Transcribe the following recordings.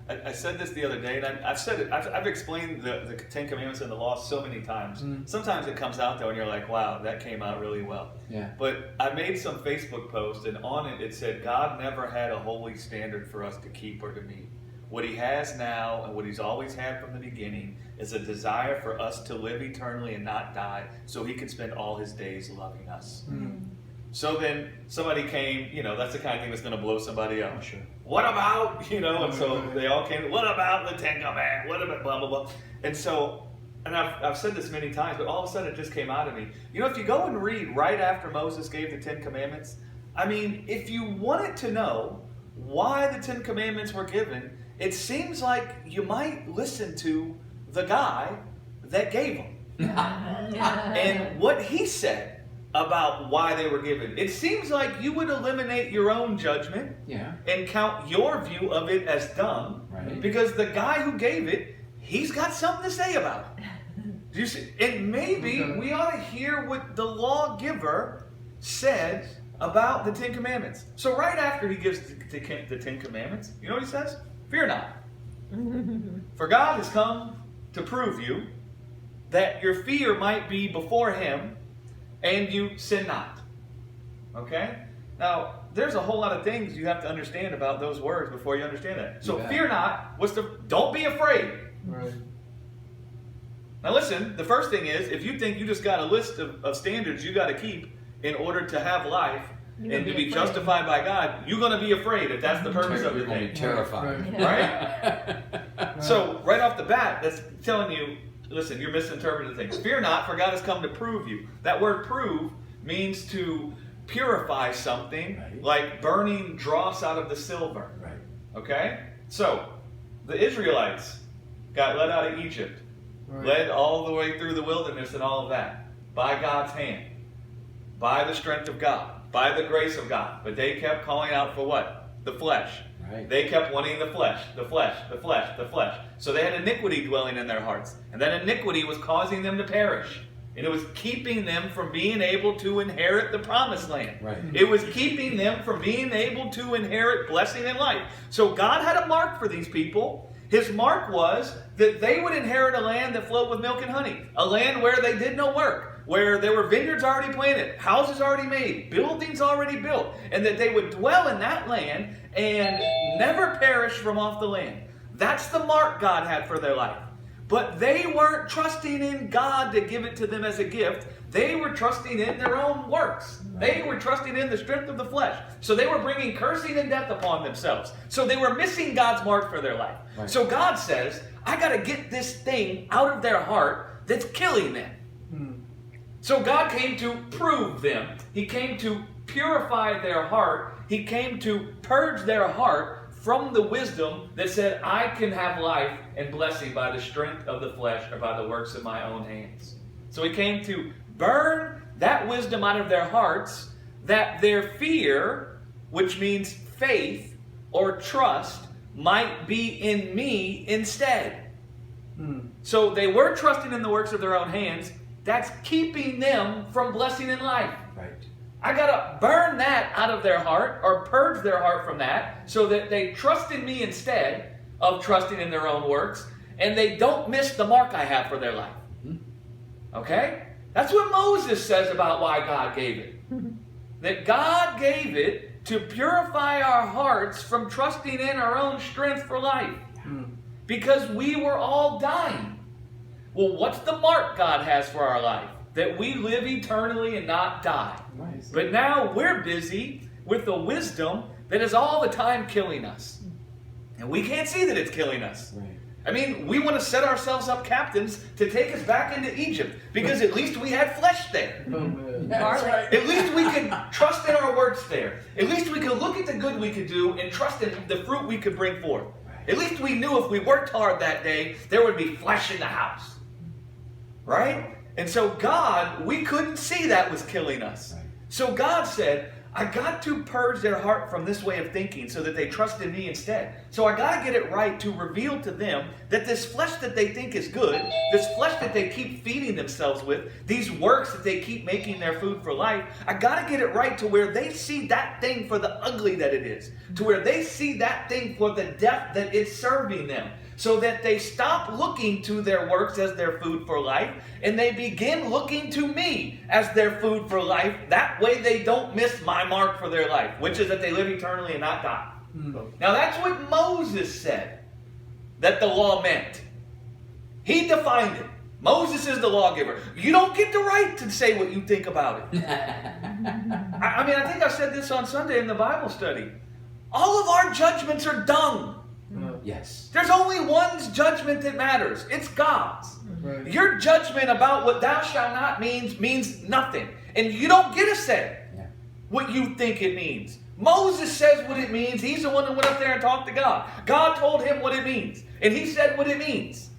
I said this the other day, and I've said it. I've explained the Ten Commandments and the law so many times. Sometimes it comes out though, and you're like, "Wow, that came out really well." Yeah. But I made some Facebook post, and on it said, "God never had a holy standard for us to keep or to meet. What He has now, and what He's always had from the beginning, is a desire for us to live eternally and not die, so He can spend all His days loving us." So then somebody came, that's the kind of thing that's going to blow somebody up. Sure. What about, and so they all came, what about the Ten Commandments? What about blah, blah, blah. And so, and I've said this many times, but all of a sudden it just came out of me. If you go and read right after Moses gave the Ten Commandments, if you wanted to know why the Ten Commandments were given, it seems like you might listen to the guy that gave them. And what he said about why they were given. It seems like you would eliminate your own judgment and count your view of it as dumb, because the guy who gave it, he's got something to say about it. Do you see? And maybe we ought to hear what the lawgiver said about the Ten Commandments. So right after he gives the Ten Commandments, you know what he says? Fear not. For God has come to prove you that your fear might be before Him, and you sin not. Okay? Now, there's a whole lot of things you have to understand about those words before you understand that. So, fear not. Don't be afraid. Right. Now, listen, the first thing is, if you think you just got a list of standards you got to keep in order to have life and to be justified by God, you're going to be afraid if that's the purpose of your thing. You're going to be terrified. Right? So, right off the bat, that's telling you, listen, you're misinterpreting things. Fear not, for God has come to prove you. That word prove means to purify something, like burning dross out of the silver. Right. Okay? So, the Israelites got led out of Egypt, led all the way through the wilderness and all of that, by God's hand, by the strength of God, by the grace of God. But they kept calling out for what? The flesh. Right. They kept wanting the flesh, the flesh, the flesh, the flesh. So they had iniquity dwelling in their hearts. And that iniquity was causing them to perish. And it was keeping them from being able to inherit the promised land. Right. It was keeping them from being able to inherit blessing and life. So God had a mark for these people. His mark was that they would inherit a land that flowed with milk and honey. A land where they did no work. Where there were vineyards already planted, houses already made, buildings already built, and that they would dwell in that land and never perish from off the land. That's the mark God had for their life. But they weren't trusting in God to give it to them as a gift. They were trusting in their own works. They were trusting in the strength of the flesh. So they were bringing cursing and death upon themselves. So they were missing God's mark for their life. Right. So God says, I got to get this thing out of their heart that's killing them. So God came to prove them. He came to purify their heart. He came to purge their heart from the wisdom that said, I can have life and blessing by the strength of the flesh or by the works of my own hands. So He came to burn that wisdom out of their hearts, that their fear, which means faith or trust, might be in me instead. So they were trusting in the works of their own hands. That's keeping them from blessing in life. Right. I got to burn that out of their heart or purge their heart from that so that they trust in me instead of trusting in their own works, and they don't miss the mark I have for their life. Okay? That's what Moses says about why God gave it. That God gave it to purify our hearts from trusting in our own strength for life. Because we were all dying. Well, what's the mark God has for our life? That we live eternally and not die. Nice. But now we're busy with the wisdom that is all the time killing us. And we can't see that it's killing us. Right. I mean, we want to set ourselves up captains to take us back into Egypt because at least we had flesh there. That's right. At least we could trust in our works there. At least we could look at the good we could do and trust in the fruit we could bring forth. At least we knew if we worked hard that day, there would be flesh in the house. Right? And so God, we couldn't see that was killing us. Right. So God said, I got to purge their heart from this way of thinking so that they trust in me instead. So I got to get it right to reveal to them that this flesh that they think is good, this flesh that they keep feeding themselves with, these works that they keep making their food for life, I got to get it right to where they see that thing for the ugly that it is, to where they see that thing for the death that it's serving them, so that they stop looking to their works as their food for life, and they begin looking to me as their food for life. That way they don't miss my mark for their life, which is that they live eternally and not die. Now that's what Moses said that the law meant. He defined it. Moses is the lawgiver. You don't get the right to say what you think about it. I mean, I think I said this on Sunday in the Bible study. All of our judgments are dung. Yes. There's only one's judgment that matters. It's God's. Right. Your judgment about what thou shalt not means nothing. And you don't get to say what you think it means. Moses says what it means. He's the one that went up there and talked to God. God told him what it means. And he said what it means.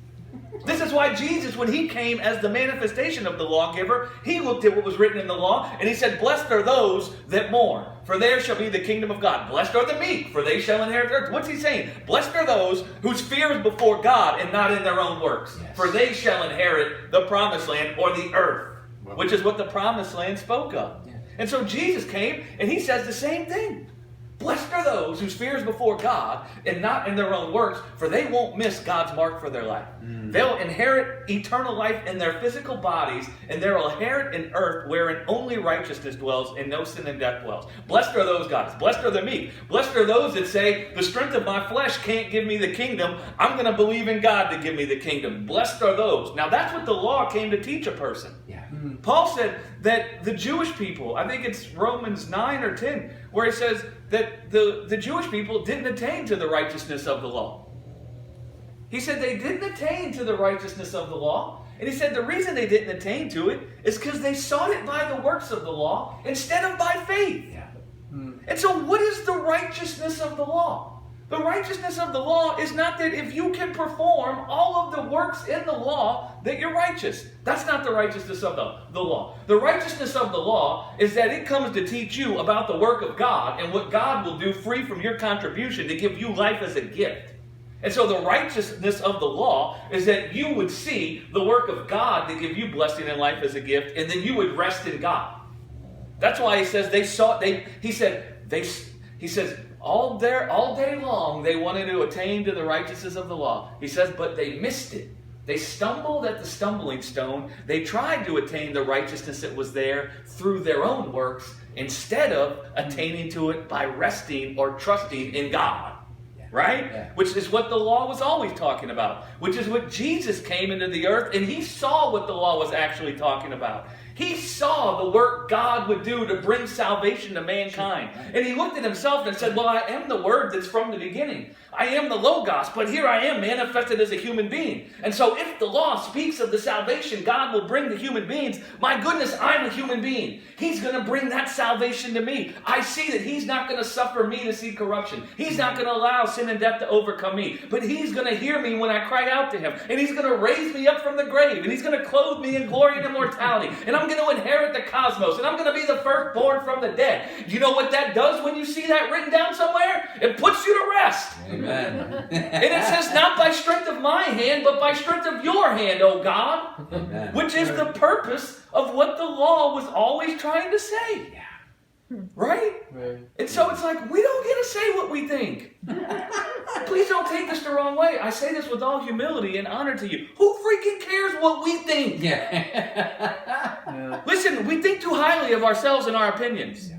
This is why Jesus, when he came as the manifestation of the lawgiver, he looked at what was written in the law, and he said, blessed are those that mourn, for there shall be the kingdom of God. Blessed are the meek, for they shall inherit the earth. What's he saying? Blessed are those whose fear is before God and not in their own works, for they shall inherit the promised land, or the earth, which is what the promised land spoke of. And so Jesus came, and he says the same thing. Blessed are those whose fear is before God and not in their own works, for they won't miss God's mark for their life. They'll inherit eternal life in their physical bodies, and they'll inherit an earth wherein only righteousness dwells and no sin and death dwells. Blessed are those, guys. Blessed are the meek. Blessed are those that say, the strength of my flesh can't give me the kingdom. I'm going to believe in God to give me the kingdom. Blessed are those. Now that's what the law came to teach a person. Paul said that the Jewish people, I think it's Romans 9 or 10, where he says that the Jewish people didn't attain to the righteousness of the law. He said they didn't attain to the righteousness of the law. And he said the reason they didn't attain to it is because they sought it by the works of the law instead of by faith. And so what is the righteousness of the law? The righteousness of the law is not that if you can perform all of the works in the law that you're righteous. That's not the righteousness of the law. The righteousness of the law is that it comes to teach you about the work of God and what God will do free from your contribution to give you life as a gift. And so the righteousness of the law is that you would see the work of God to give you blessing and life as a gift, and then you would rest in God. That's why he says he says all day long they wanted to attain to the righteousness of the law. He says, but they missed it. They stumbled at the stumbling stone. They tried to attain the righteousness that was there through their own works instead of attaining to it by resting or trusting in God. Right? Which is what the law was always talking about. Which is what Jesus came into the earth, and he saw what the law was actually talking about. He saw the work God would do to bring salvation to mankind. And he looked at himself and said, well, I am the Word that's from the beginning. I am the Logos, but here I am manifested as a human being. And so if the law speaks of the salvation God will bring to human beings, my goodness, I'm a human being. He's going to bring that salvation to me. I see that he's not going to suffer me to see corruption. He's not going to allow sin and death to overcome me. But he's going to hear me when I cry out to him. And he's going to raise me up from the grave. And he's going to clothe me in glory and immortality. And I'm going to inherit the cosmos. And I'm going to be the firstborn from the dead. You know what that does when you see that written down somewhere? It puts you to rest. Amen. And it says, not by strength of my hand, but by strength of your hand, O God. Amen. Which is the purpose of what the law was always trying to say. Right? And so it's like, we don't get to say what we think. Please don't take this the wrong way. I say this with all humility and honor to you. Who freaking cares what we think? Listen, we think too highly of ourselves and our opinions.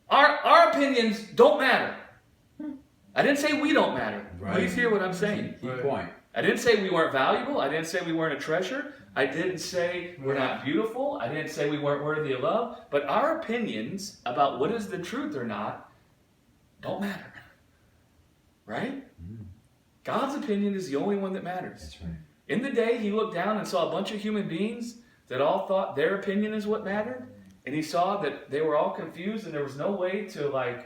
Our opinions don't matter. I didn't say we don't matter. Please hear what I'm saying. Key point. I didn't say we weren't valuable. I didn't say we weren't a treasure. I didn't say we're not beautiful. I didn't say we weren't worthy of love. But our opinions about what is the truth or not don't matter. Right? God's opinion is the only one that matters. That's right. In the day, he looked down and saw a bunch of human beings that all thought their opinion is what mattered. And he saw that they were all confused and there was no way to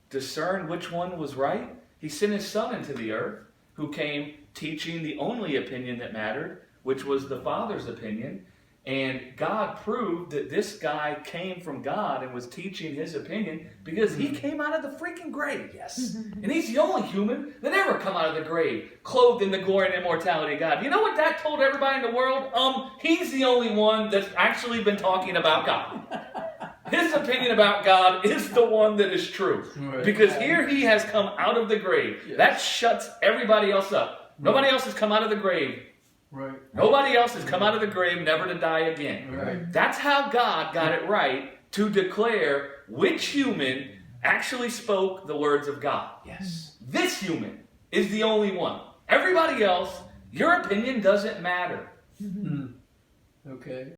discern which one was right. He sent his son into the earth, who came teaching the only opinion that mattered, which was the Father's opinion. And God proved that this guy came from God and was teaching his opinion because he came out of the freaking grave. Yes. And he's the only human that ever come out of the grave, clothed in the glory and immortality of God. You know what that told everybody in the world? He's the only one that's actually been talking about God. His opinion about God is the one that is true. Right. Because here he has come out of the grave. Yes. That shuts everybody else up. Nobody else has come out of the grave. Right. Nobody else has come out of the grave never to die again. Right. That's how God got it right to declare which human actually spoke the words of God. Yes. This human is the only one. Everybody else, your opinion doesn't matter. Okay.